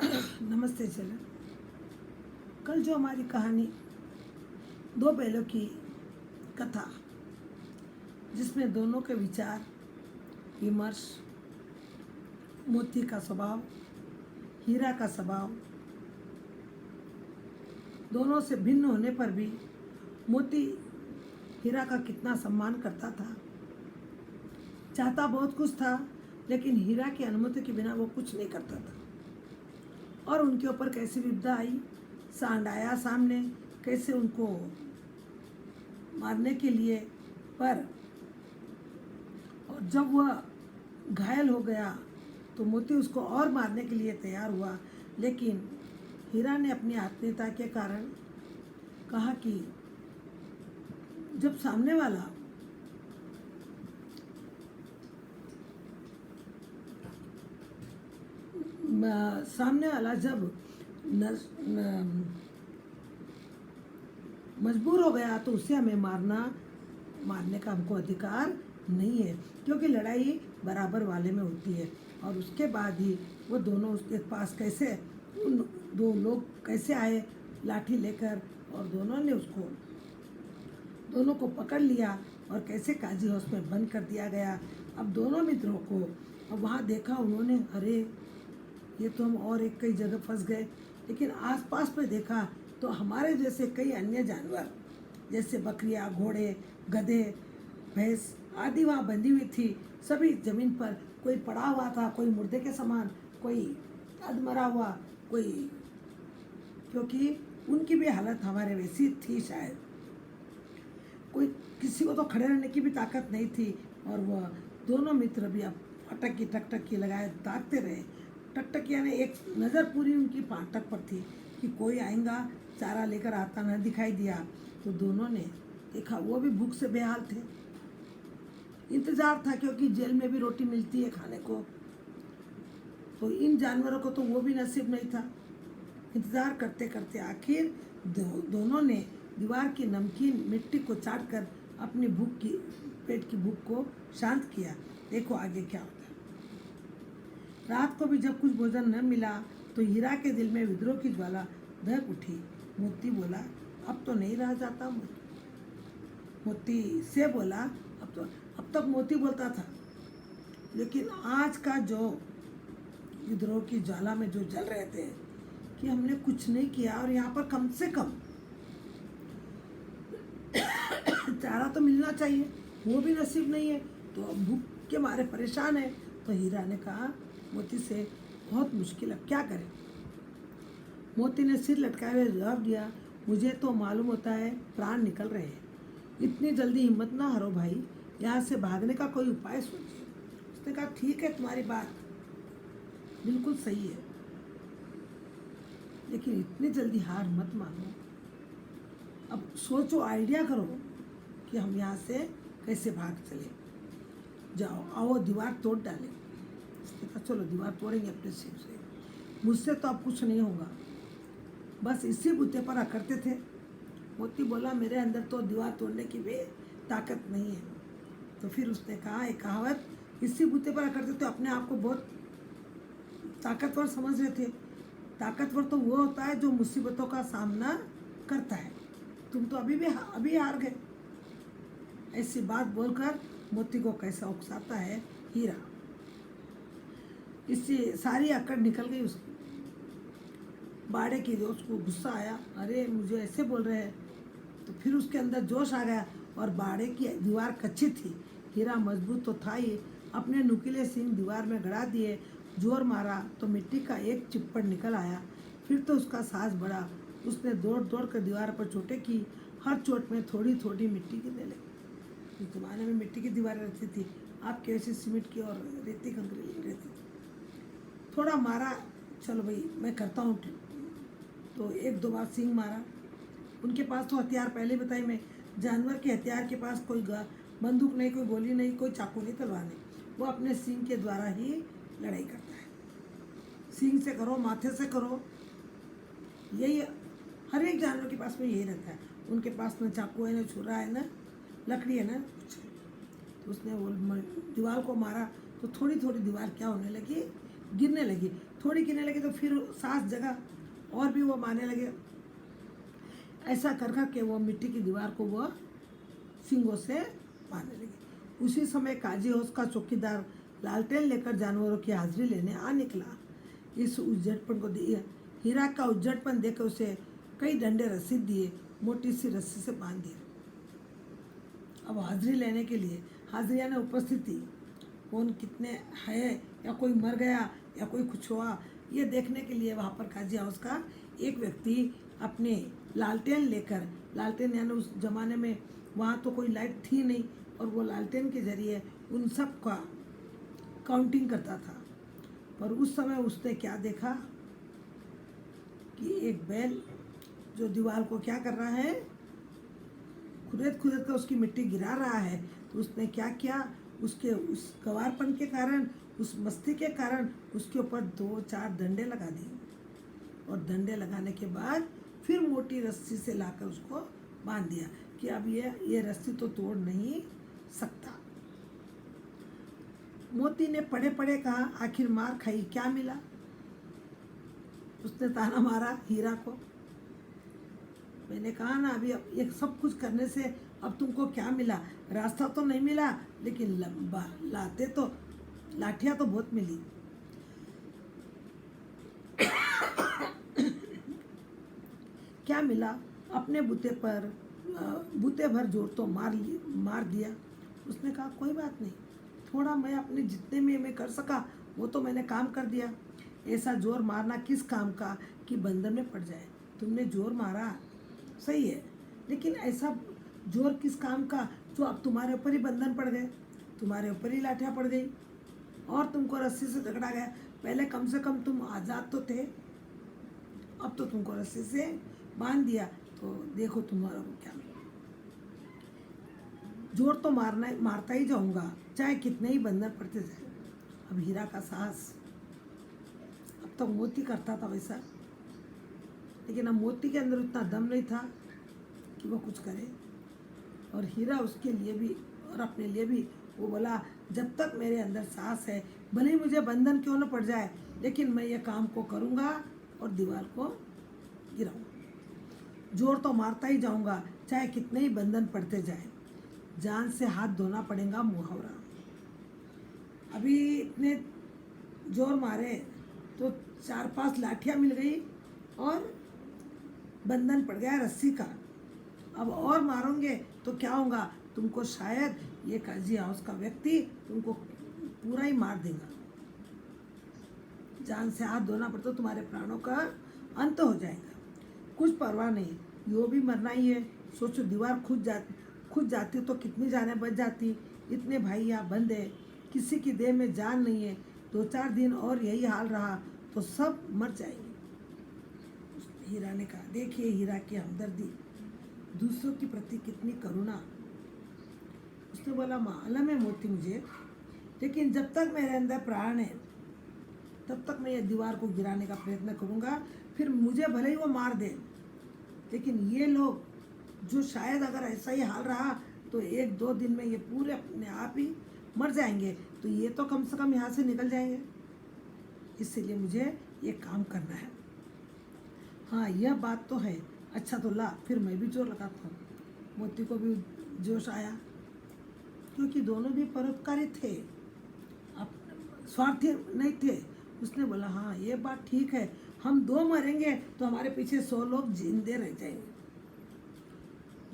नमस्ते चलन। कल जो हमारी कहानी दो बैलों की कथा, जिसमें दोनों के विचार विमर्श, मोती का स्वभाव, हीरा का स्वभाव, दोनों से भिन्न होने पर भी मोती हीरा का कितना सम्मान करता था। चाहता बहुत कुछ था, लेकिन हीरा की अनुमति के बिना वो कुछ नहीं करता था। और उनके ऊपर कैसी विपदा आई, सांड आया सामने, कैसे उनको मारने के लिए, पर और जब वह घायल हो गया तो मोती उसको और मारने के लिए तैयार हुआ। लेकिन हीरा ने अपनी आत्मीयता के कारण कहा कि जब सामने वाला जब मजबूर हो गया तो उसे हमें मारने का हमको अधिकार नहीं है, क्योंकि लड़ाई बराबर वाले में होती है। और उसके बाद ही वो दोनों उसके पास कैसे, उन दो लोग कैसे आए लाठी लेकर, और दोनों को पकड़ लिया और कैसे काजी हाउस में बंद कर दिया गया। अब दोनों मित्रों को अब वहाँ देखा उन्होंने, अरे ये तो हम और एक कई जगह फंस गए। लेकिन आसपास में देखा तो हमारे जैसे कई अन्य जानवर, जैसे बकरियां, घोड़े, गधे, भैंस आदि वहाँ बंधी हुई थी। सभी जमीन पर, कोई पड़ा हुआ था, कोई मुर्दे के समान, कोई अधमरा हुआ, कोई, क्योंकि उनकी भी हालत हमारे वैसी थी शायद। कोई किसी को तो खड़े रहने की भी ताकत नहीं थी। और वह दोनों मित्र भी अब टकटकी लगाए ताकते रहे। टकटकी यानी एक नज़र पूरी उनकी फाटक पर थी कि कोई आएगा, चारा लेकर आता न दिखाई दिया। तो दोनों ने देखा, वो भी भूख से बेहाल थे। इंतजार था, क्योंकि जेल में भी रोटी मिलती है खाने को, तो इन जानवरों को तो वो भी नसीब नहीं था। इंतजार करते करते आखिर दोनों ने दीवार की नमकीन मिट्टी को चाट कर अपनी पेट की भूख को शांत किया। देखो आगे क्या होता है। रात को भी जब कुछ भोजन न मिला तो हीरा के दिल में विद्रोह की ज्वाला दहक उठी। मोती बोला, अब तो नहीं रहा जाता। मोती से बोला, अब तक मोती बोलता था, लेकिन आज का जो विद्रोह की ज्वाला में जो जल रहे थे कि हमने कुछ नहीं किया, और यहाँ पर कम से कम चारा तो मिलना चाहिए, वो भी नसीब नहीं है, तो अब भूख के मारे परेशान है। तो हीरा ने कहा मोती से, बहुत मुश्किल, अब क्या करें। मोती ने सिर लटकाए हुए जवाब दिया, मुझे तो मालूम होता है प्राण निकल रहे हैं। इतनी जल्दी हिम्मत ना हारो भाई, यहाँ से भागने का कोई उपाय सोचिए। उसने कहा, ठीक है, तुम्हारी बात बिल्कुल सही है, लेकिन इतनी जल्दी हार मत मानो। अब सोचो, आइडिया करो कि हम यहाँ से कैसे भाग चले। जाओ, आओ दीवार तोड़ डालें। उसने कहा, चलो दीवार तोड़ेंगे अपने सिर से, मुझसे तो अब कुछ नहीं होगा, बस इसी बुते पर अकड़ते थे। मोती बोला, मेरे अंदर तो दीवार तोड़ने की भी ताकत नहीं है। तो फिर उसने कहा, एक कहावत, इसी बुते पर अकड़ते तो अपने आप को बहुत ताकतवर समझ रहे थे। ताकतवर तो वो होता है जो मुसीबतों का सामना करता है। तुम तो अभी हार गए। ऐसी बात बोलकर मोती को कैसा उकसाता है हीरा। इससे सारी अकड़ निकल गई उसकी। बाड़े की उसको गुस्सा आया, अरे मुझे ऐसे बोल रहे हैं। तो फिर उसके अंदर जोश आ गया, और बाड़े की दीवार कच्ची थी, हीरा मजबूत तो था ही। अपने नुकीले सींग दीवार में गड़ा दिए, जोर मारा तो मिट्टी का एक चिप्पड़ निकल आया। फिर तो उसका साहस बढ़ा, उसने दौड़ दौड़ कर दीवार पर चोटें की। हर चोट में थोड़ी थोड़ी मिट्टी गिरने लगी। इस जमाने में मिट्टी की दीवारें रहती थी, आप कैसे सीमेंट की और रेती कंकरी रहती थी। थोड़ा मारा, चलो भाई मैं करता हूँ, तो एक दो बार सींग मारा। उनके पास तो हथियार पहले बताई मैं, जानवर के हथियार के पास कोई बंदूक नहीं, कोई गोली नहीं, कोई चाकू नहीं, तलवार नहीं, वो अपने सींग के द्वारा ही लड़ाई करता है। सींग से करो, माथे से करो, यही हर एक जानवर के पास में यही रहता है। उनके पास न चाकू है, न छुरा है, न लकड़ी है, न कुछ। तो उसने वो दीवार को मारा तो थोड़ी थोड़ी दीवार क्या होने लगी, गिरने लगी। थोड़ी गिरने लगी तो फिर सांस जगा और भी वो मारने लगे। ऐसा कर कर के वो मिट्टी की दीवार को वो सींगों से मारने लगे। उसी समय काजी हाउस का चौकीदार लालटेन लेकर जानवरों की हाजिरी लेने आ निकला। इस उज्जटपन को हीरा का उज्जटपन देखकर उसे कई डंडे रस्सी दिए, मोटी सी रस्सी से बांध दिए। अब हाजिरी लेने के लिए हाजिरिया ने उपस्थित थी। कौन कितने है, या कोई मर गया या कोई कुछ हुआ, ये देखने के लिए वहाँ पर काजी हाउस का एक व्यक्ति अपने लालटेन लेकर, लालटेन यानी उस जमाने में वहाँ तो कोई लाइट थी नहीं, और वो लालटेन के जरिए उन सब का काउंटिंग करता था। पर उस समय उसने क्या देखा कि एक बैल जो दीवार को क्या कर रहा है, खुदेद खुदेद कर उसकी मिट्टी गिरा रहा है। तो उसने क्या किया, उसके उस गवारपन के कारण, उस मस्ती के कारण उसके ऊपर 2-4 डंडे लगा दिए, और डंडे लगाने के बाद फिर मोटी रस्सी से लाकर उसको बांध दिया कि अब ये रस्सी तो तोड़ नहीं सकता। मोती ने पड़े पड़े कहा, आखिर मार खाई क्या मिला? उसने ताना मारा हीरा को। मैंने कहा ना अभी, अब ये सब कुछ करने से अब तुमको क्या मिला? रास्ता तो नहीं मिला, लेकिन लाठियाँ तो बहुत मिली। क्या मिला? अपने बूते भर जोर तो मार दिया। उसने कहा कोई बात नहीं, थोड़ा मैं अपने जितने में मैं कर सका वो तो मैंने काम कर दिया। ऐसा जोर मारना किस काम का कि बंधन में पड़ जाए। तुमने जोर मारा सही है, लेकिन ऐसा जोर किस काम का जो अब तुम्हारे ऊपर ही बंधन पड़ गए, तुम्हारे ऊपर ही लाठियाँ पड़ गई और तुमको रस्सी से झगड़ा गया। पहले कम से कम तुम आज़ाद तो थे, अब तो तुमको रस्सी से बांध दिया, तो देखो तुम्हारा को क्या मिला। जोर तो मारता ही जाऊंगा, चाहे कितने ही बंधन पड़ते जाए। अब हीरा का साहस, अब तो मोती करता था वैसा, लेकिन अब मोती के अंदर उतना दम नहीं था कि वो कुछ करे। और हीरा उसके लिए भी और अपने लिए भी वो बोला, जब तक मेरे अंदर सांस है, भले ही मुझे बंधन क्यों न पड़ जाए, लेकिन मैं ये काम को करूँगा और दीवार को गिराऊंगा। जोर तो मारता ही जाऊंगा, चाहे कितने ही बंधन पड़ते जाए। जान से हाथ धोना पड़ेगा मुहावरा। अभी इतने जोर मारे तो 4-5 लाठियाँ मिल गई और बंधन पड़ गया रस्सी का। अब और मारोगे तो क्या होगा, तुमको शायद ये काजी हाउस का व्यक्ति तुमको पूरा ही मार देगा। जान से हाथ धोना पड़ता, तुम्हारे प्राणों का अंत हो जाएगा। कुछ परवाह नहीं, यो भी मरना ही है। सोचो दीवार खुद जाती तो कितनी जानें बच जाती। इतने भाई यहाँ बंद है, किसी की देह में जान नहीं है। 2-4 दिन और यही हाल रहा तो सब मर जाएंगे। हीरा ने कहा, देखिए हीरा की हमदर्दी, दूसरों के प्रति कितनी करुणा। उसने बोला, मालूम है मोती मुझे, लेकिन जब तक मेरे अंदर प्राण है तब तक मैं ये दीवार को गिराने का प्रयत्न करूँगा। फिर मुझे भले ही वो मार दे, लेकिन ये लोग जो शायद अगर ऐसा ही हाल रहा तो 1-2 दिन में ये पूरे अपने आप ही मर जाएंगे, तो ये तो कम से कम यहाँ से निकल जाएंगे। इसलिए मुझे ये काम करना है। हाँ यह बात तो है। अच्छा तो ला, फिर मैं भी जोर लगाता हूँ। मोती को भी जोश आया, क्योंकि दोनों भी परोपकारी थे, अब स्वार्थी नहीं थे। उसने बोला, हाँ ये बात ठीक है, हम 2 मरेंगे तो हमारे पीछे 100 लोग जिंदे रह जाएंगे।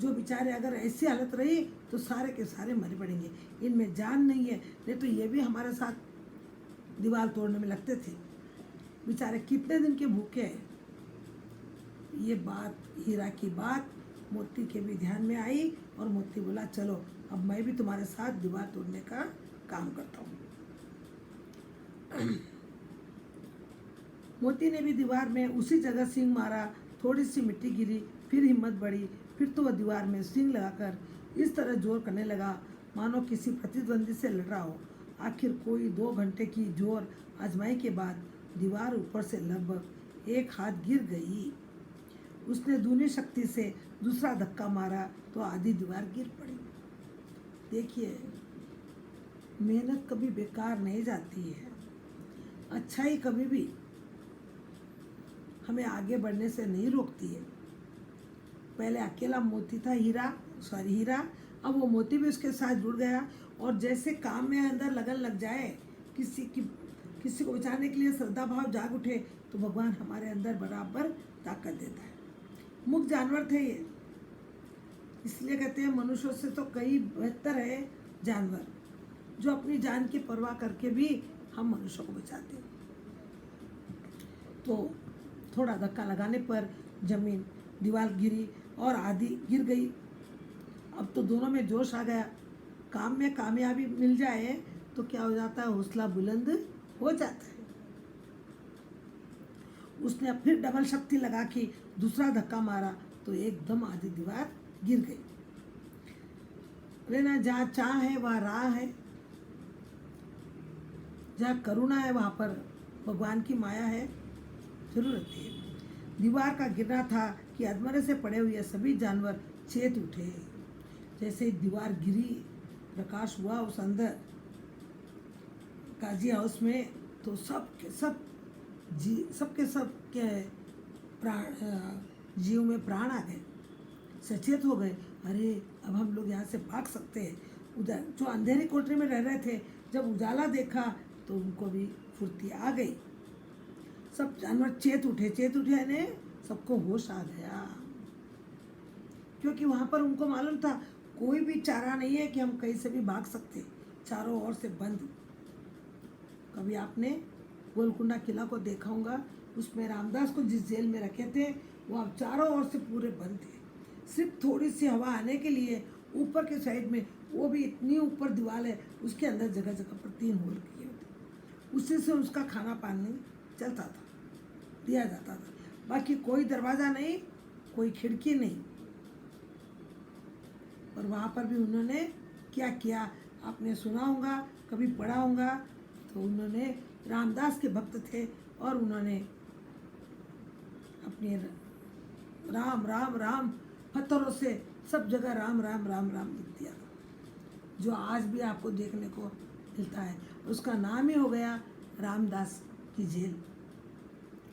जो बेचारे अगर ऐसी हालत रही तो सारे के सारे मर पड़ेंगे। इनमें जान नहीं है, नहीं तो ये भी हमारे साथ दीवार तोड़ने में लगते थे। बेचारे कितने दिन के भूखे हैं। ये बात, हीरा की बात मोती के भी ध्यान में आई और मोती बोला, चलो अब मैं भी तुम्हारे साथ दीवार तोड़ने का काम करता हूँ। मोती ने भी दीवार में उसी जगह सींग मारा, थोड़ी सी मिट्टी गिरी, फिर हिम्मत बढ़ी, फिर तो वह दीवार में सींग लगाकर इस तरह जोर करने लगा मानो किसी प्रतिद्वंदी से लड़ रहा हो। आखिर कोई 2 घंटे की जोर आजमाई के बाद दीवार ऊपर से लगभग 1 हाथ गिर गई। उसने दूनी शक्ति से दूसरा धक्का मारा तो आधी दीवार गिर पड़ी। देखिए, मेहनत कभी बेकार नहीं जाती है। अच्छाई कभी भी हमें आगे बढ़ने से नहीं रोकती है। पहले अकेला मोती था, हीरा, अब वो मोती भी उसके साथ जुड़ गया। और जैसे काम में अंदर लगन लग जाए, किसी को बचाने के लिए श्रद्धा भाव जाग उठे, तो भगवान हमारे अंदर बराबर ताकत देता है। मुक्त जानवर थे ये, इसलिए कहते हैं मनुष्यों से तो कई बेहतर है जानवर, जो अपनी जान की परवाह करके भी हम मनुष्यों को बचाते हैं। तो थोड़ा धक्का लगाने पर जमीन, दीवार गिरी और आधी गिर गई। अब तो दोनों में जोश आ गया। काम में कामयाबी मिल जाए तो क्या हो जाता है, हौसला बुलंद हो जाता है। उसने फिर डबल शक्ति लगा के दूसरा धक्का मारा तो एकदम आधी दीवार गिर गई। लेना, जहाँ चाह है वहाँ राह है, जहाँ करुणा है वहाँ पर भगवान की माया है, जरूर रहती है। दीवार का गिरना था कि अधमरे से पड़े हुए सभी जानवर चेत उठे। जैसे ही दीवार गिरी, प्रकाश हुआ उस अंदर काजी हाउस में, तो सब के सब के प्राण, जीव में प्राण आ गए, सचेत हो गए। अरे अब हम लोग यहाँ से भाग सकते हैं। उधर जो अंधेरी कोठरी में रह रहे थे, जब उजाला देखा तो उनको भी फुर्ती आ गई। सब जानवर चेत उठे यानी सबको होश आ गया, क्योंकि वहाँ पर उनको मालूम था कोई भी चारा नहीं है कि हम कहीं से भी भाग सकते, चारों ओर से बंद। कभी आपने गोलकुंडा किला को देखा होगा, उसमें रामदास को जिस जेल में रखे थे वो अब चारों ओर से पूरे बंद थे। सिर्फ थोड़ी सी हवा आने के लिए ऊपर के साइड में, वो भी इतनी ऊपर दीवार है, उसके अंदर जगह जगह पर 3 होल किए होते, उसी से उसका खाना पानी चलता था, दिया जाता था। बाकी कोई दरवाज़ा नहीं, कोई खिड़की नहीं। और वहाँ पर भी उन्होंने क्या किया आपने सुना होगा, कभी पढ़ा होगा। तो उन्होंने, रामदास के भक्त थे और उन्होंने अपने राम राम राम पत्थरों से सब जगह राम राम राम राम लिख दिया, जो आज भी आपको देखने को मिलता है। उसका नाम ही हो गया रामदास की जेल।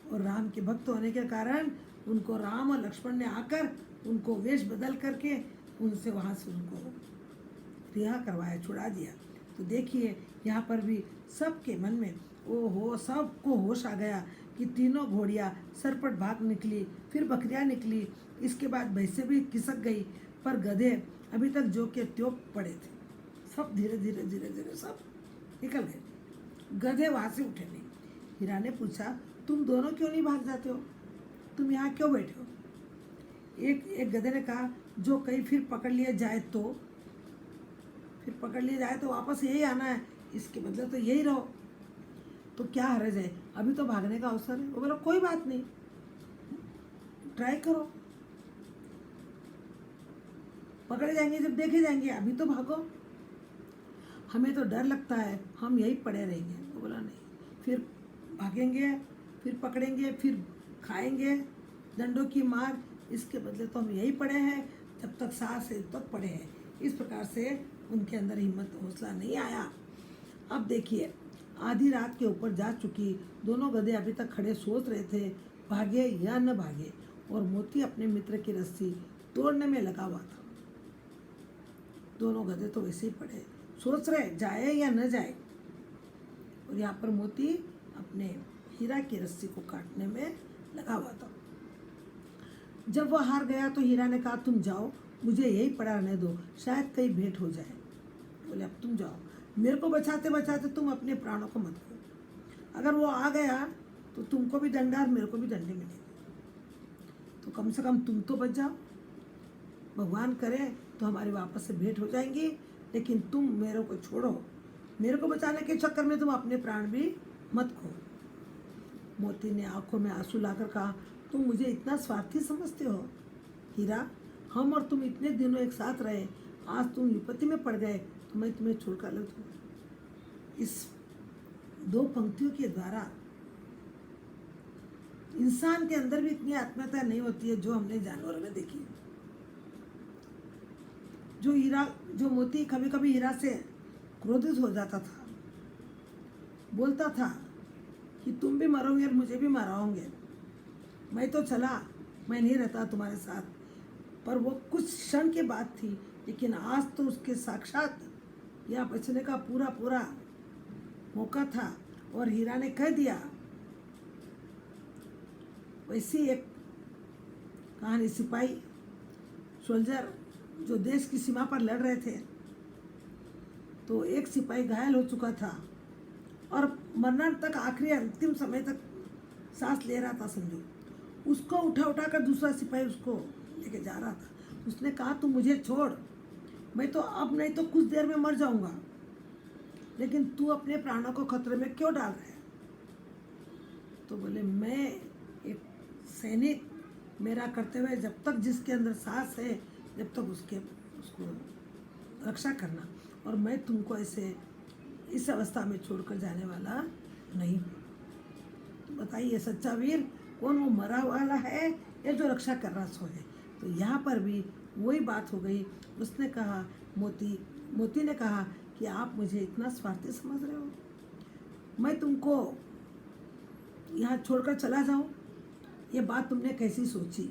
और राम के भक्त होने के कारण उनको राम और लक्ष्मण ने आकर उनको वेश बदल करके उनसे वहाँ से उनको रिहा करवाया, छुड़ा दिया। तो देखिए यहाँ पर भी सबके मन में ओहो, सबको होश आ गया कि तीनों घोड़ियाँ सरपट भाग निकली, फिर बकरियाँ निकली, इसके बाद भैंसे भी खिसक गई, पर गधे अभी तक जो के त्यों पड़े थे। सब धीरे धीरे धीरे धीरे सब निकल गए, गधे वहाँ से उठे नहीं। हीरा ने पूछा, तुम दोनों क्यों नहीं भाग जाते हो, तुम यहाँ क्यों बैठे हो? एक गधे ने कहा, जो कहीं फिर पकड़ लिया जाए तो वापस यही आना है, इसके बदले तो यही रहो, तो क्या हर्ज है, अभी तो भागने का अवसर है। वो बोला, कोई बात नहीं, ट्राई करो, पकड़े जाएंगे जब देखे जाएंगे, अभी तो भागो, हमें तो डर लगता है, हम यही पड़े रहेंगे। वो बोला, नहीं, फिर भागेंगे, फिर पकड़ेंगे, फिर खाएंगे डंडों की मार, इसके बदले तो हम यही पड़े हैं, जब तक सांस है तब पड़े हैं। इस प्रकार से उनके अंदर हिम्मत हौसला नहीं आया। अब देखिए, आधी रात के ऊपर जा चुकी, दोनों गधे अभी तक खड़े सोच रहे थे भागे या न भागे, और मोती अपने मित्र की रस्सी तोड़ने में लगा हुआ था। दोनों गधे तो वैसे ही पड़े, सोच रहे जाए या न जाए, और यहाँ पर मोती अपने हीरा की रस्सी को काटने में लगा हुआ था। जब वह हार गया तो हीरा ने कहा, तुम जाओ, मुझे यही पड़ा रहने दो, शायद कहीं भेंट हो जाए। बोले, अब तुम जाओ, मेरे को बचाते बचाते तुम अपने प्राणों को मत खो। अगर वो आ गया तो तुमको भी डंडा और मेरे को भी डंडे मिलेंगे, तो कम से कम तुम तो बच जाओ। भगवान करे तो हमारी वापस से भेंट हो जाएंगी, लेकिन तुम मेरे को छोड़ो, मेरे को बचाने के चक्कर में तुम अपने प्राण भी मत खो। मोती ने आंखों में आंसू लाकर कहा, तुम मुझे इतना स्वार्थी समझते हो हीरा? हम और तुम इतने दिनों एक साथ रहे, आज तुम विपत्ति में पड़ गए तो मैं तुम्हें छोड़कर अलग हूँ। इस 2 पंक्तियों के द्वारा इंसान के अंदर भी इतनी आत्मीयता नहीं होती है जो हमने जानवरों में देखी। जो मोती कभी कभी हीरा से क्रोधित हो जाता था, बोलता था कि तुम भी मरोगे और मुझे भी मराओगे, मैं तो चला, मैं नहीं रहता तुम्हारे साथ। पर वो कुछ क्षण की बात थी, लेकिन आज तो उसके साक्षात यह बचने का पूरा पूरा मौका था। और हीरा ने कह दिया। वैसी एक कहानी, सिपाही सोल्जर जो देश की सीमा पर लड़ रहे थे, तो एक सिपाही घायल हो चुका था और मरना तक, आखिरी अंतिम समय तक सांस ले रहा था समझो। उसको उठा कर दूसरा सिपाही उसको लेके जा रहा था। उसने कहा तू मुझे छोड़, मैं तो अब नहीं तो कुछ देर में मर जाऊंगा, लेकिन तू अपने प्राणों को खतरे में क्यों डाल रहा है? तो बोले मैं एक सैनिक, मेरा कर्तव्य जब तक जिसके अंदर सांस है जब तक उसको रक्षा करना, और मैं तुमको ऐसे इस अवस्था में छोड़कर जाने वाला नहीं। तो बताइए सच्चा वीर कौन, वो मरा वाला है या जो रक्षा कर रहा सो है? तो यहाँ पर भी वही बात हो गई। उसने कहा, मोती ने कहा कि आप मुझे इतना स्वार्थी समझ रहे हो, मैं तुमको यहाँ छोड़कर चला जाऊँ? ये बात तुमने कैसी सोची?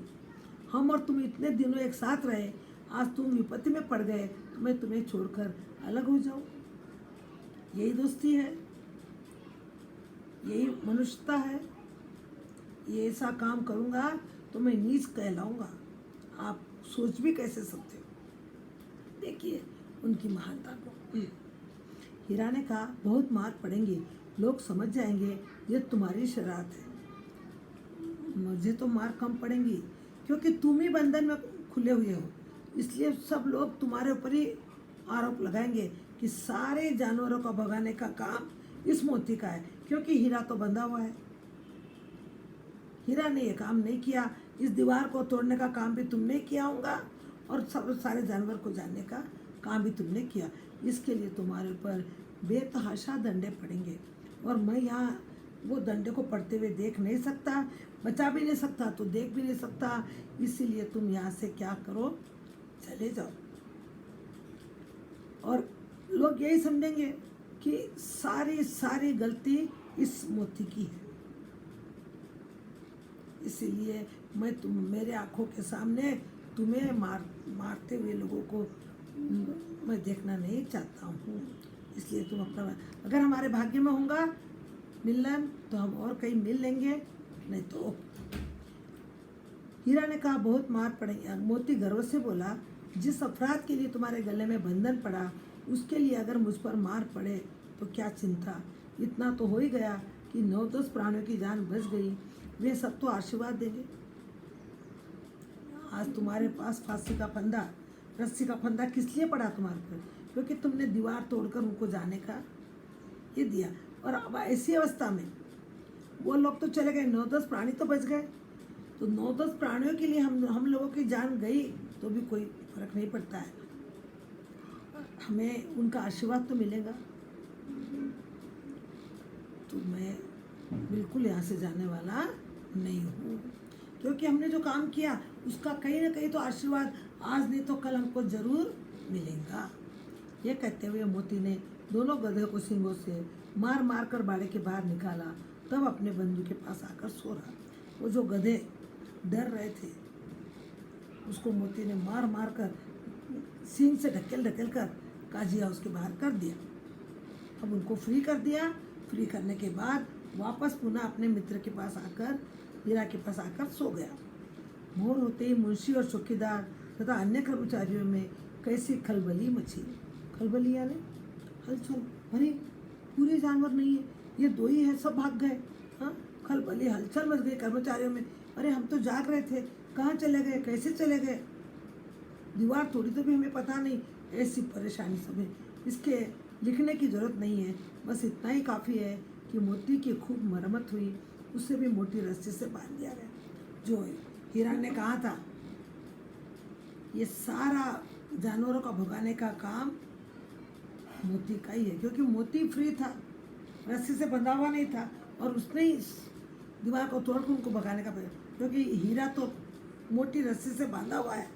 हम और तुम इतने दिनों एक साथ रहे, आज तुम विपत्ति में पड़ गए तो मैं तुम्हें छोड़कर अलग हो जाऊँ? यही दोस्ती है, यही मनुष्यता है। ये ऐसा काम करूँगा तो मैं नीच कहलाऊँगा, आप सोच भी कैसे सकते हो? देखिए उनकी महानता को। हीरा ने कहा बहुत मार पड़ेंगी, लोग समझ जाएंगे ये तुम्हारी शरारत है। मुझे तो मार कम पड़ेंगी क्योंकि तुम ही बंधन में खुले हुए हो, इसलिए सब लोग तुम्हारे ऊपर ही आरोप लगाएंगे कि सारे जानवरों को भगाने का काम इस मोती का है, क्योंकि हीरा तो बंधा हुआ है। हीरा ने ये काम नहीं किया, इस दीवार को तोड़ने का काम भी तुमने किया होगा और सब सारे जानवर को जानने का काम भी तुमने किया। इसके लिए तुम्हारे ऊपर बेतहाशा दंडे पड़ेंगे, और मैं यहाँ वो दंडे को पड़ते हुए देख नहीं सकता, बचा भी नहीं सकता तो देख भी नहीं सकता। इसीलिए तुम यहाँ से क्या करो, चले जाओ। और लोग यही समझेंगे कि सारी गलती इस मोती की है। इसीलिए मेरे आँखों के सामने तुम्हें मारते हुए लोगों को मैं देखना नहीं चाहता हूँ। इसलिए तुम अपना, अगर हमारे भाग्य में होगा मिलन तो हम और कहीं मिल लेंगे, नहीं तो। हीरा ने कहा बहुत मार पड़ेगी। मोती गर्व से बोला, जिस अपराध के लिए तुम्हारे गले में बंधन पड़ा उसके लिए अगर मुझ पर मार पड़े तो क्या चिंता, इतना तो हो ही गया कि 9-10 प्राणियों की जान बच गई, वे सब तो आशीर्वाद देंगे। आज तुम्हारे पास फांसी का फंदा, रस्सी का फंदा किस लिए पड़ा तुम्हारे पर? क्योंकि तुमने दीवार तोड़कर उनको जाने का ये दिया। और अब ऐसी अवस्था में वो लोग तो चले गए, 9-10 प्राणी तो बच गए। तो 9-10 प्राणियों के लिए हम लोगों की जान गई तो भी कोई फर्क नहीं पड़ता है, हमें उनका आशीर्वाद तो मिलेगा। तो मैं बिल्कुल यहाँ से जाने वाला नहीं हूँ, क्योंकि हमने जो काम किया उसका कहीं ना कहीं तो आशीर्वाद आज नहीं तो कल हमको जरूर मिलेगा। ये कहते हुए मोती ने दोनों गधे को सींगों से मार कर बाड़े के बाहर निकाला, तब अपने बंधु के पास आकर सो रहा। वो जो गधे डर रहे थे उसको मोती ने मार कर सींग से ढकेल कर काजी हाउस के बाहर कर दिया। अब उनको फ्री कर दिया। फ्री करने के बाद वापस पुनः अपने मित्र के पास आकर, हीरा के पास आकर सो गया। भोर होते ही मुंशी और चौकीदार तथा अन्य कर्मचारियों में कैसी खलबली मची। खलबली यानी हलचल, अरे पूरे जानवर नहीं है, ये 2 ही है, सब भाग गए। हाँ, खलबली हलचल मच गई कर्मचारियों में। अरे हम तो जाग रहे थे, कहाँ चले गए, कैसे चले गए, दीवार तोड़ी तो भी हमें पता नहीं। ऐसी परेशानी सब है, इसके लिखने की जरूरत नहीं है, बस इतना ही काफ़ी है कि मोती की खूब मरम्मत हुई, उससे भी मोटी रस्सी से बांध दिया गया। जो हीरा ने कहा था ये सारा जानवरों का भगाने का काम मोती का ही है, क्योंकि मोती फ्री था, रस्सी से बंधा हुआ नहीं था, और उसने ही दीवार को तोड़कर उनको भगाने का प्रयास, क्योंकि हीरा तो मोटी रस्सी से बांधा हुआ है।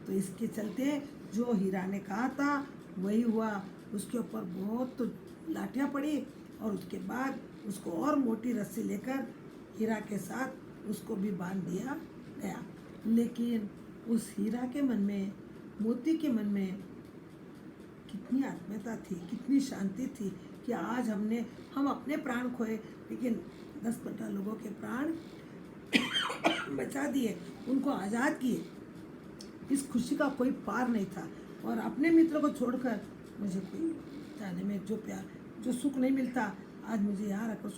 तो इसके चलते जो हीरा ने कहा था वही हुआ। उसके ऊपर बहुत तो लाठियाँ पड़ी और उसके बाद उसको और मोटी रस्सी लेकर हीरा के साथ उसको भी बांध दिया गया। लेकिन उस हीरा के मन में, मोती के मन में कितनी आत्मीयता थी, कितनी शांति थी कि आज हम अपने प्राण खोए, लेकिन 10-15 लोगों के प्राण बचा दिए, उनको आज़ाद किए। इस खुशी का कोई पार नहीं था। और अपने मित्र को छोड़कर मुझे कोई जाने में जो प्यार, जो सुख नहीं मिलता, आज मुझे यहाँ रखकर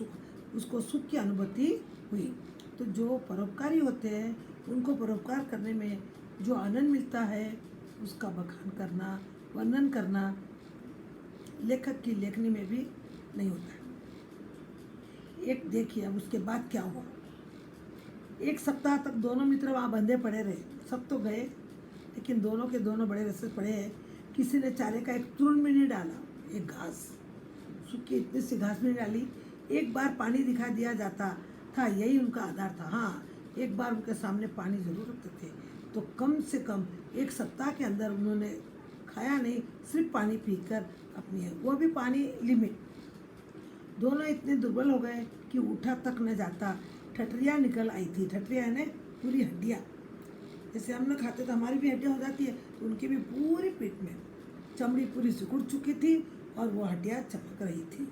उसको सुख की अनुभूति हुई। तो जो परोपकारी होते हैं, उनको परोपकार करने में जो आनंद मिलता है, उसका बखान करना, वर्णन करना लेखक की लेखनी में भी नहीं होता। एक देखिए अब उसके बाद क्या हुआ। 1 सप्ताह तक दोनों मित्र वहाँ बंधे पड़े रहे। सब तो गए, लेकिन दोनों के दोनों बड़े रस्से पड़े हैं। किसी ने चारे का एक तृण भी नहीं डाला, एक घास, सूखी इतनी सी घास भी नहीं डाली। एक बार पानी दिखा दिया जाता था, यही उनका आधार था। हाँ, एक बार उनके सामने पानी जरूर रखते थे, तो कम से कम 1 सप्ताह के अंदर उन्होंने खाया नहीं, सिर्फ पानी पीकर अपनी, वो भी पानी लिमिट। दोनों इतने दुर्बल हो गए कि उठा तक न जाता। ठठरियाँ निकल आई थी। ठठरियाँ यानी पूरी हड्डियाँ, जैसे हम लोग खाते तो हमारी भी हड्डियाँ हो जाती है, तो उनकी भी पूरी पीठ में चमड़ी पूरी सिकुड़ चुकी थी और वो हड्डियाँ चमक रही थी।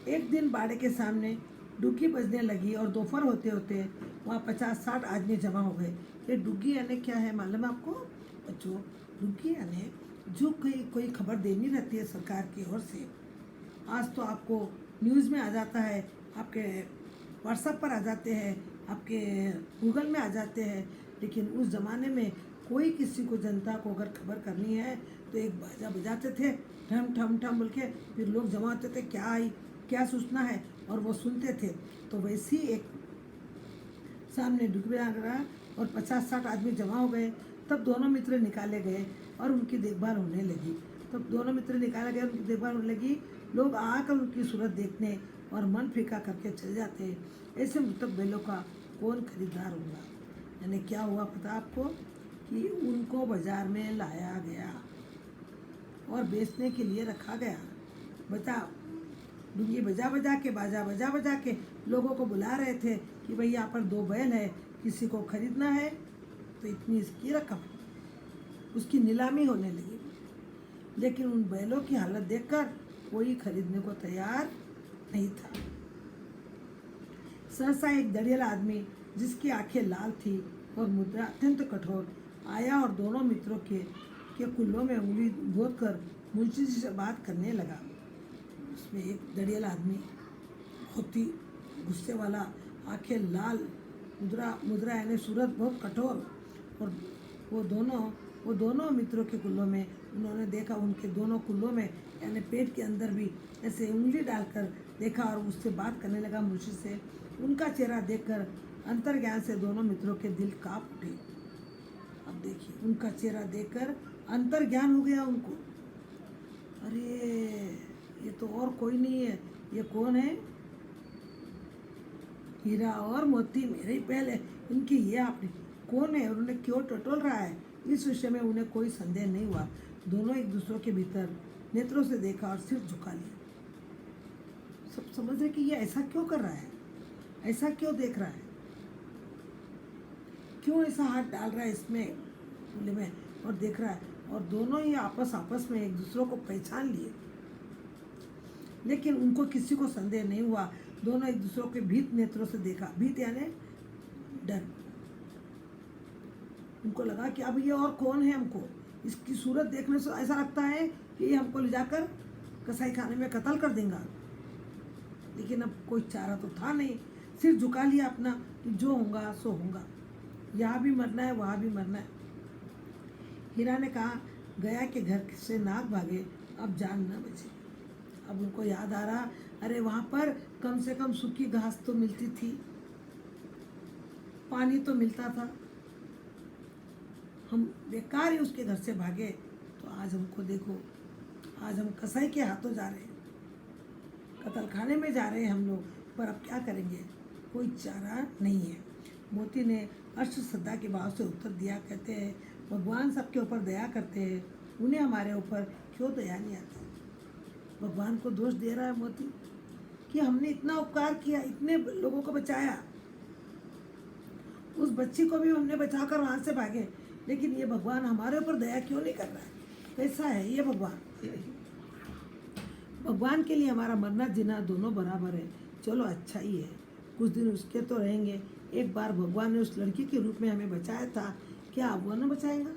एक दिन बाड़े के सामने डुग्गी बजने लगी और दोपहर होते होते वहाँ 50-60 आदमी जमा हो गए। ये डुग्गी यानी क्या है मालूम है आपको बच्चों? डुग्गी यानी जो कोई खबर देनी रहती है सरकार की ओर से। आज तो आपको न्यूज़ में आ जाता है, आपके व्हाट्सएप पर आ जाते हैं, आपके गूगल में आ जाते हैं, लेकिन उस ज़माने में कोई किसी को, जनता को अगर खबर करनी है तो एक बाजा बजाते थे, ठम ठम ठम बोल के, फिर लोग जमा होते थे, क्या आई, क्या सूचना है, और वो सुनते थे। तो वैसी एक सामने डुगबे आ रहा और 50-60 आदमी जमा हो गए। तब दोनों मित्र निकाले गए और उनकी देखभाल होने लगी। तब दोनों मित्र निकाले गए, उनकी देखभाल होने लगी। लोग आकर उनकी सूरत देखने और मन फीका करके चले जाते। ऐसे मृतक बैलों का कौन खरीदार होगा? यानी क्या हुआ पता आपको कि उनको बाजार में लाया गया और बेचने के लिए रखा गया। बता, डुंगी बजा बजा के, बाजा बजा बजा के लोगों को बुला रहे थे कि भाई यहाँ पर 2 बैल है, किसी को खरीदना है तो इतनी इसकी रकम, उसकी नीलामी होने लगी। लेकिन उन बैलों की हालत देखकर कोई खरीदने को तैयार नहीं था। सहसा एक दड़ियाला आदमी, जिसकी आंखें लाल थी और मुद्रा अत्यंत कठोर, आया और दोनों मित्रों के कुल्लों में उंगली गोद कर मुंशी जी से बात करने लगा। उसमें एक दड़ियाला आदमी, बहुत ही गुस्से वाला, आंखें लाल, मुद्रा यानी सूरत बहुत कठोर, और वो दोनों मित्रों के कुल्लों में उन्होंने देखा, उनके दोनों कुल्लों में यानी पेट के अंदर भी ऐसे उंगली डालकर देखा और उससे बात करने लगा मुंशी से। उनका चेहरा देखकर अंतर्ज्ञान से दोनों मित्रों के दिल कांप उठे। अब देखिए, उनका चेहरा देखकर अंतर्ज्ञान हो गया उनको। अरे ये तो और कोई नहीं है, ये कौन है? हीरा और मोती मेरे ही पहल है, इनकी ये आपने कौन है और उन्हें क्यों टटोल रहा है? इस विषय में उन्हें कोई संदेह नहीं हुआ। दोनों एक दूसरे के भीतर नेत्रों से देखा और सिर झुका लिया। सब समझ रहे कि ये ऐसा क्यों कर रहा है, ऐसा क्यों देख रहा है, क्यों ऐसा हाथ डाल रहा है इसमें चूल्हे में और देख रहा है। और दोनों ही आपस में एक दूसरे को पहचान लिए, लेकिन उनको किसी को संदेह नहीं हुआ। दोनों एक दूसरे के भीत नेत्रों से देखा। भीत यानी डर। उनको लगा कि अब ये और कौन है, हमको इसकी सूरत देखने से ऐसा लगता है कि ये हमको ले जाकर कसाई खाने में कत्ल कर देगा। लेकिन अब कोई चारा तो था नहीं, सिर झुका लिया अपना कि जो होगा सो होगा, यहाँ भी मरना है वहाँ भी मरना है। हीरा ने कहा, गया के घर से नाग भागे, अब जान न बचे। अब उनको याद आ रहा, अरे वहाँ पर कम से कम सूखी घास तो मिलती थी, पानी तो मिलता था, हम बेकार ही उसके घर से भागे, तो आज हमको देखो, आज हम कसाई के हाथों जा रहे हैं, कत्ल खाने में जा रहे हैं हम लोग। पर अब क्या करेंगे, कोई चारा नहीं है। मोती ने हर्ष श्रद्धा के भाव से उत्तर दिया, कहते हैं, भगवान सबके ऊपर दया करते हैं, उन्हें हमारे ऊपर क्यों दया नहीं आती? भगवान को दोष दे रहा है मोती कि हमने इतना उपकार किया, इतने लोगों को बचाया, उस बच्ची को भी हमने बचाकर वहाँ से भागे, लेकिन ये भगवान हमारे ऊपर दया क्यों नहीं कर रहा है? कैसा है ये भगवान? भगवान के लिए हमारा मरना जीना दोनों बराबर है। चलो अच्छा ही है, कुछ दिन उसके तो रहेंगे। एक बार भगवान ने उस लड़की के रूप में हमें बचाया था, क्या अब वो न बचाएगा?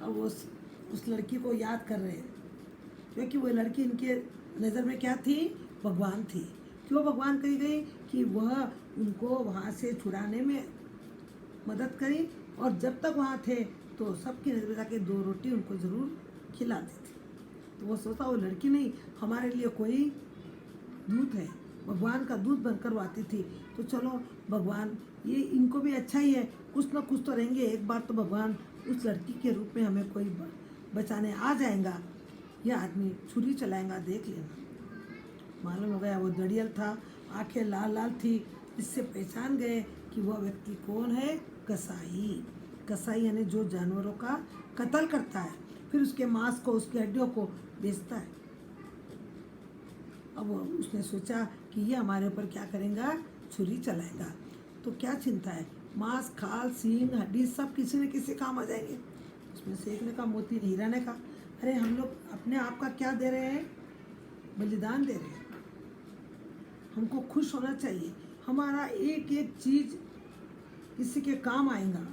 अब वो उस लड़की को याद कर रहे हैं, क्योंकि वो लड़की इनके नज़र में क्या थी? भगवान थी। क्यों भगवान कही गई? कि वह उनको वहाँ से छुड़ाने में मदद करी, और जब तक वहाँ थे तो सबकी नज़र में जाके 2 रोटी उनको ज़रूर खिलाती थी। तो वो सोचा वो लड़की नहीं, हमारे लिए कोई दूत है, भगवान का दूत बनकर वो आती थी। तो चलो भगवान ये इनको भी अच्छा ही है, कुछ ना कुछ तो रहेंगे। एक बार तो भगवान उस लड़की के रूप में हमें कोई बचाने आ जाएगा, यह आदमी छुरी चलाएगा, देख लेना। मालूम हो गया वो दड़ियल था, आंखें लाल लाल थी। इससे पहचान गए कि वह व्यक्ति कौन है? कसाई। कसाई यानी जो जानवरों का कत्ल करता है, फिर उसके मांस को, उसकी हड्डियों को बेचता है। अब उसने सोचा कि ये हमारे ऊपर क्या करेगा? छुरी चलाएगा। तो क्या चिंता है? मांस, खाल, सींग, हड्डी सब किसी न किसी काम आ जाएंगे। उसमें से एक ने कहा, मोती हीरा ने कहा, अरे हम लोग अपने आप का क्या दे रहे हैं? बलिदान दे रहे हैं। हमको खुश होना चाहिए, हमारा एक एक चीज़ किसी के काम आएगा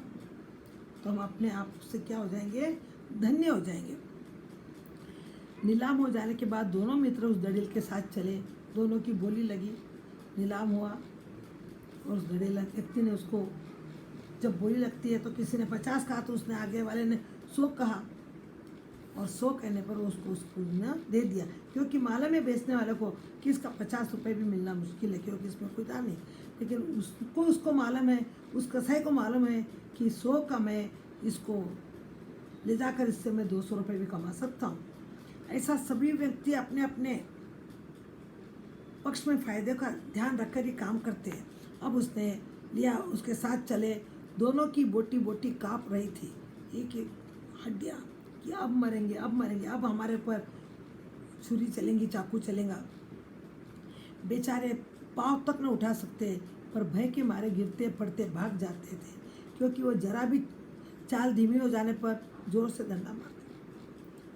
तो हम अपने आप से क्या हो जाएंगे? धन्य हो जाएंगे। नीलाम हो जाने के बाद दोनों मित्र उस दड़िल के साथ चले। दोनों की बोली लगी, नीलाम हुआ, और उस दड़िल व्यक्ति ने उसको, जब बोली लगती है तो किसी ने 50 कहा तो उसने आगे वाले ने 100 कहा, और 100 कहने पर उसको ना दे दिया, क्योंकि मालूम है बेचने वाले को कि इसका 50 रुपये भी मिलना मुश्किल है, क्योंकि इसमें कोई दाम नहीं। लेकिन उसको मालूम है, उस कसाई को मालूम है कि 100 का मैं इसको ले जाकर इससे मैं 200 रुपये भी कमा सकता हूँ। ऐसा सभी व्यक्ति अपने अपने पक्ष में फ़ायदे का ध्यान रखकर ही काम करते हैं। अब उसने लिया, उसके साथ चले। दोनों की बोटी बोटी काँप रही थी, एक एक हड्डियाँ, कि अब मरेंगे, अब मरेंगे, अब हमारे ऊपर छुरी चलेंगी, चाकू चलेगा। बेचारे पाँव तक न उठा सकते, पर भय के मारे गिरते पड़ते भाग जाते थे, क्योंकि वो जरा भी चाल धीमी हो जाने पर जोर से डंडा मारते।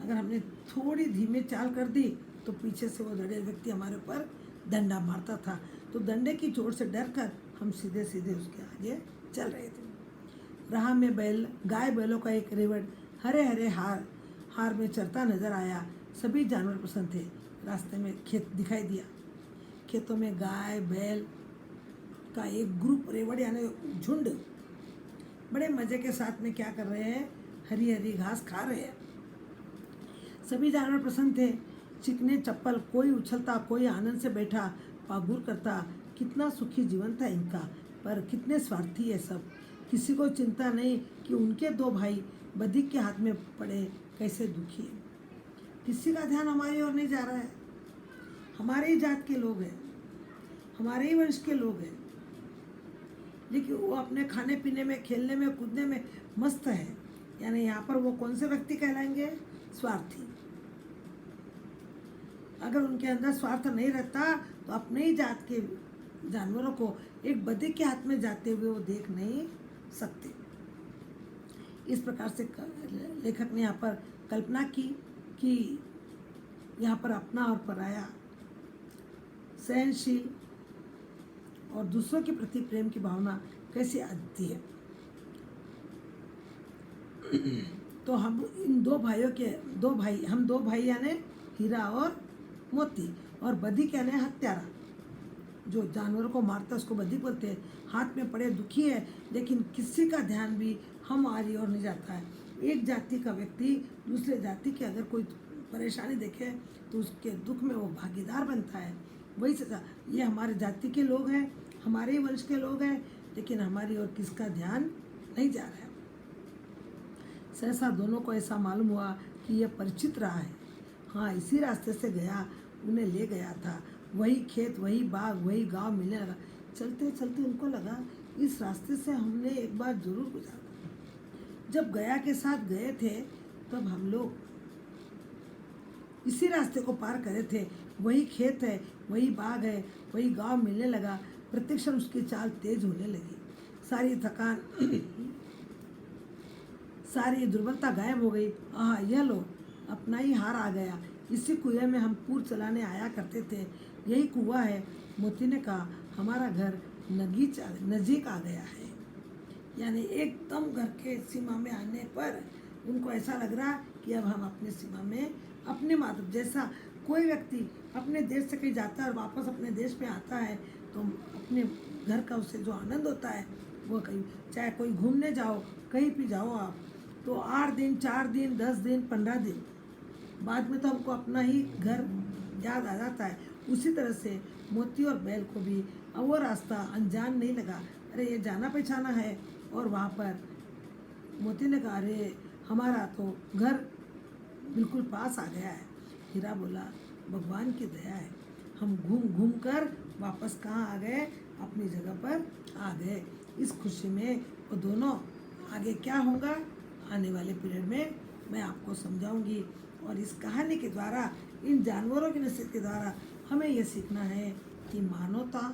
अगर हमने थोड़ी धीमे चाल कर दी तो पीछे से वो दड़ियल व्यक्ति हमारे ऊपर डंडा मारता था। तो डंडे की चोट से डर कर हम सीधे सीधे उसके आगे चल रहे थे। राह में गाय बैलों का एक रेवड़ हरे हरे हार में चरता नजर आया। सभी जानवर पसंद थे। रास्ते में खेत दिखाई दिया, खेतों में गाय बैल का एक ग्रुप, रेवड़ यानी झुंड, बड़े मज़े के साथ में क्या कर रहे हैं? हरी हरी घास खा रहे हैं। सभी जानवर पसंद थे। चिकने चप्पल, कोई उछलता, कोई आनंद से बैठा पागुर करता। कितना सुखी जीवन था इनका, पर कितने स्वार्थी है सब। किसी को चिंता नहीं कि उनके 2 भाई बधिक के हाथ में पड़े, कैसे दुखी है। किसी का ध्यान हमारी ओर नहीं जा रहा है। हमारे ही जात के लोग हैं, हमारे ही वंश के लोग हैं, लेकिन वो अपने खाने पीने में, खेलने में, कूदने में मस्त है। यानी यहाँ पर वो कौन से व्यक्ति कहलाएंगे? स्वार्थी। अगर उनके अंदर स्वार्थ नहीं रहता तो अपने ही जात के जानवरों को एक बधिक के हाथ में जाते हुए वो देख नहीं सकते। इस प्रकार से लेखक ने यहाँ पर कल्पना की कि यहाँ पर अपना और पराया, सहनशील और दूसरों के प्रति प्रेम की भावना कैसे आती है। तो हम इन 2 भाइयों के 2 भाई यानी हीरा और मोती, और बधिक यानी हत्यारा, जो जानवरों को मारता है उसको बधिक बोलते हैं। हाथ में पड़े दुखी है, लेकिन किसी का ध्यान भी हमारी ओर नहीं जाता है। एक जाति का व्यक्ति दूसरे जाति की अगर कोई परेशानी देखे तो उसके दुख में वो भागीदार बनता है। वही सजा, ये हमारे जाति के लोग हैं, हमारे ही वंश के लोग हैं, लेकिन हमारी ओर किसका ध्यान नहीं जा रहा है। सहसा दोनों को ऐसा मालूम हुआ कि यह परिचित रहा है। हाँ, इसी रास्ते से गया, उन्हें ले गया था। वही खेत, वही बाग, वही गांव मिलने लगा। चलते चलते उनको लगा इस रास्ते से हमने एक बार जरूर गुजारा। जब गया के साथ गए थे तब हम लोग इसी रास्ते को पार करे थे। वही खेत है, वही बाग है, वही गांव मिलने लगा। प्रत्येक क्षण उसकी चाल तेज होने लगी। सारी थकान सारी दुर्बलता गायब हो गई। आह, यह लो, अपना ही हार आ गया। इसी कुएं में हम पूर चलाने आया करते थे। यही कुआं है। मोती ने कहा, हमारा घर नजीक आ गया है। यानी एकदम घर के सीमा में आने पर उनको ऐसा लग रहा कि अब हम अपने सीमा में अपने मातृ जैसा कोई व्यक्ति अपने देश से कहीं जाता है और वापस अपने देश में आता है तो अपने घर का उससे जो आनंद होता है वो कहीं, चाहे कोई घूमने जाओ, कहीं भी जाओ आप, तो 8 दिन, 4 दिन, 10 दिन, 15 दिन बाद में तो हमको अपना ही घर याद आ जाता है। उसी तरह से मोती और बैल को भी अब वो रास्ता अनजान नहीं लगा। अरे ये जाना पहचाना है। और वहाँ पर मोती ने कहा, अरे हमारा तो घर बिल्कुल पास आ गया है। हीरा बोला, भगवान की दया है, हम घूम घूम कर वापस कहाँ आ गए, अपनी जगह पर आ गए। इस खुशी में वो दोनों आगे क्या होगा आने वाले पीरियड में मैं आपको समझाऊंगी। और इस कहानी के द्वारा, इन जानवरों की नसीहत के द्वारा हमें यह सीखना है कि मानवता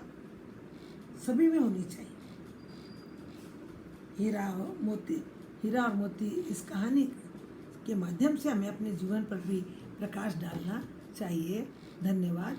सभी में होनी चाहिए। हीरा और मोती इस कहानी के माध्यम से हमें अपने जीवन पर भी प्रकाश डालना चाहिए। धन्यवाद।